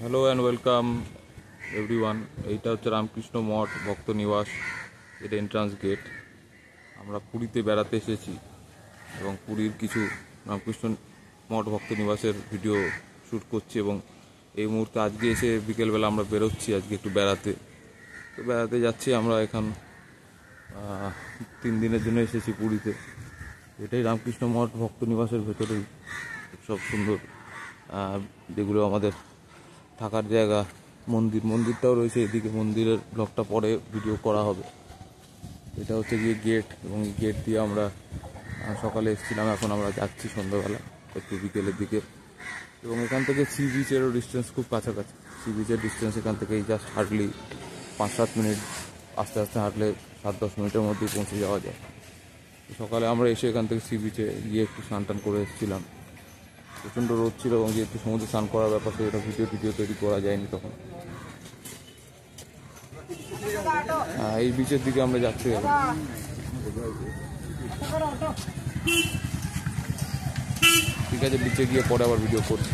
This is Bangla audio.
Hello and welcome everyone. এইটা হচ্ছে রামকৃষ্ণ মঠ ভক্ত নিবাস, এটা এন্ট্রান্স গেট। আমরা পুরীতে বেড়াতে এসেছি এবং পুরীর কিছু রামকৃষ্ণ মঠ ভক্ত নিবাসের ভিডিও শ্যুট করছি এবং এই মুহূর্তে আজকে এসে বিকেলবেলা আমরা বেরোচ্ছি আজকে একটু বেড়াতে যাচ্ছি। আমরা এখন 3 দিনের জন্য এসেছি পুরীতে। এটাই রামকৃষ্ণ মঠ ভক্ত নিবাসের ভেতরেই সব সুন্দর যেগুলো আমাদের থাকার জায়গা, মন্দিরটাও রয়েছে এদিকে। মন্দিরের ব্লগটা পরে ভিডিও করা হবে। এটা হচ্ছে গিয়ে গেট এবং এই গেট দিয়ে আমরা সকালে এসেছিলাম, এখন আমরা যাচ্ছি সন্ধ্যাবেলা একটু বিকেলের দিকে। এবং এখান থেকে সি বিচেরও ডিস্টেন্স খুব কাছাকাছি। সি বিচের ডিস্টেন্স এখান থেকে জাস্ট হার্ডলি 5-7 মিনিট, আস্তে আস্তে হাঁটলে 7-10 মিনিটের মধ্যেই পৌঁছে যাওয়া যায়। সকালে আমরা এসে এখান থেকে সি বিচে গিয়ে একটু স্নান টান করে এসেছিলাম। প্রচণ্ড রোদ ছিল এবং যেহেতু সমুদ্রে স্নান করার ব্যাপার, সেটা ভিডিও তৈরি করা যায়নি তখন। এই বিচের দিকে আমরা যাচ্ছি। ঠিক আছে, বিচে গিয়ে পরে আবার ভিডিও করছি।